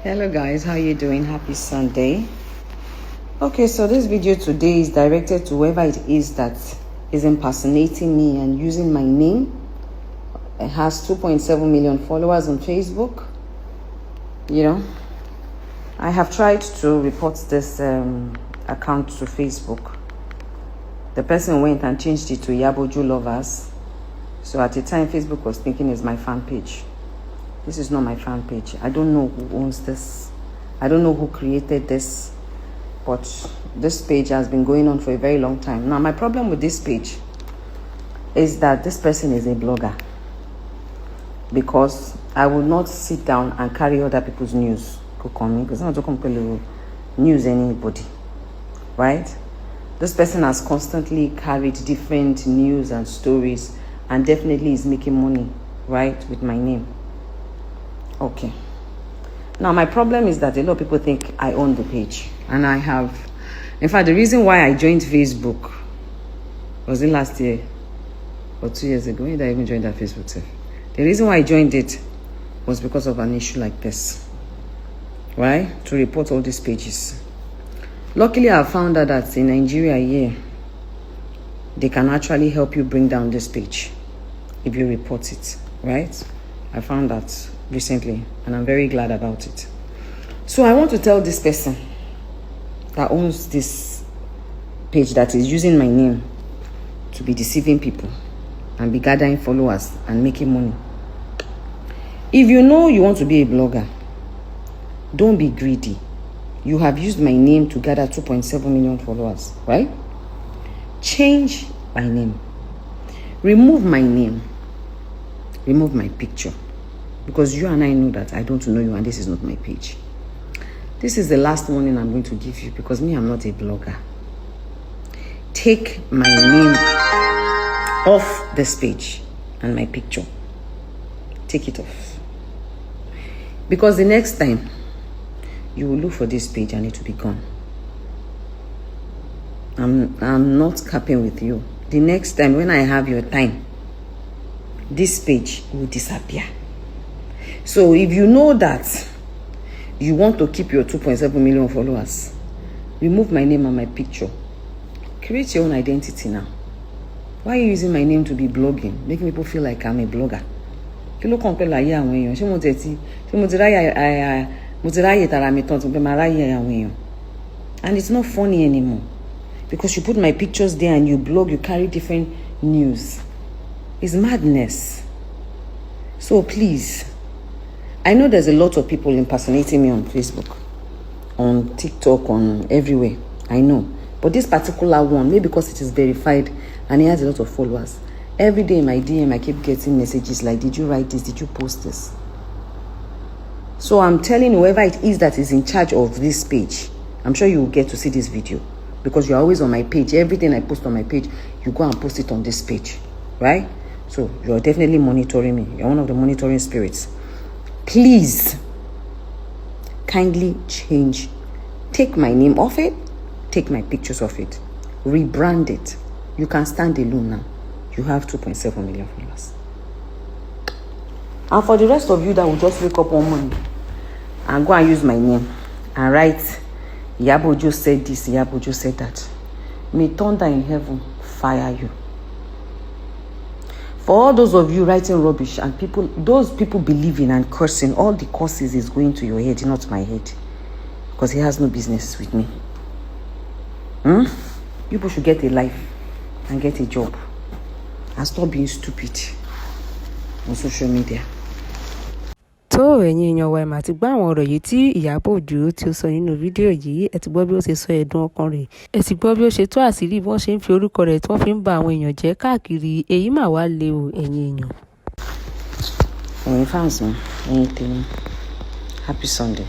Hello guys, how you doing? Happy Sunday. Okay, so this video today is directed to whoever it is that is impersonating me and using my name. It has 2.7 million followers on Facebook. You know, I have tried to report this account to Facebook. The person went and changed it to IYABO lovers. So at the time, Facebook was thinking it's my fan page. This is not my fan page. I don't know who owns this. I don't know who created this. But this page has been going on for a very long time. Now, my problem with this page is that this person is a blogger. Because I will not sit down and carry other people's news. Because I'm not talking about news anybody. Right? This person has constantly carried different news and stories and definitely is making money, right, with my name. Okay. Now, my problem is that a lot of people think I own the page. And I have. In fact, the reason why I joined Facebook was it last year or 2 years ago. When did I even join that Facebook stuff? The reason why I joined it was because of an issue like this. Right? To report all these pages. Luckily, I found out that in Nigeria here, they can actually help you bring down this page if you report it. Right? I found that recently, and I'm very glad about it. So I want to tell this person that owns this page that is using my name to be deceiving people and be gathering followers and making money. If you know you want to be a blogger, don't be greedy. You have used my name to gather 2.7 million followers, right? Change my name. Remove my name. Remove my picture. Because you and I know that I don't know you and this is not my page. This is the last warning I'm going to give you because me, I'm not a blogger. Take my name off this page and my picture. Take it off. Because the next time, you will look for this page and it will be gone. I'm not capping with you. The next time when I have your time, this page will disappear. So if you know that you want to keep your 2.7 million followers, remove my name and my picture. Create your own identity now. Why are you using my name to be blogging? Making people feel like I'm a blogger. And it's not funny anymore. Because you put my pictures there and you blog, you carry different news. It's madness. So please, I know there's a lot of people impersonating me on Facebook, on TikTok, on everywhere. I know. But this particular one, maybe because it is verified and it has a lot of followers, every day in my DM, I keep getting messages like, did you write this? Did you post this? So I'm telling whoever it is that is in charge of this page, I'm sure you will get to see this video because you're always on my page. Everything I post on my page, you go and post it on this page, right? So you're definitely monitoring me. You're one of the monitoring spirits. Please, kindly change. Take my name off it. Take my pictures off it. Rebrand it. You can stand alone now. You have 2.7 million followers. And for the rest of you that will just wake up one morning and go and use my name and write, IYABO said this, IYABO said that. May thunder in heaven fire you. For all those of you writing rubbish and those people believing and cursing, all the curses is going to your head, not my head. Because he has no business with me. You people should get a life and get a job. And stop being stupid on social media. tó ẹ̀yin èèyàn wa ẹ̀ mà ti gbọ́ àwọn ọ̀rọ̀ yìí tí Ìyábọ̀ Òjó tí ó sọ nínú fídíò yìí. Ẹ ti gbọ́ bí ó ṣe sọ ẹ̀dùn ọkàn rẹ̀. Ẹ ti gbọ́ bí ó ṣe tó àṣírí bí wọ́n ṣe ń fi orúkọ rẹ̀ tí wọ́n fi ń ba àwọn èèyàn jẹ́ káàkiri. Èyí mà wá le o ẹ̀yin èèyàn. Ẹ̀yin fans mi, ẹ̀yin tèmi, happy Sunday.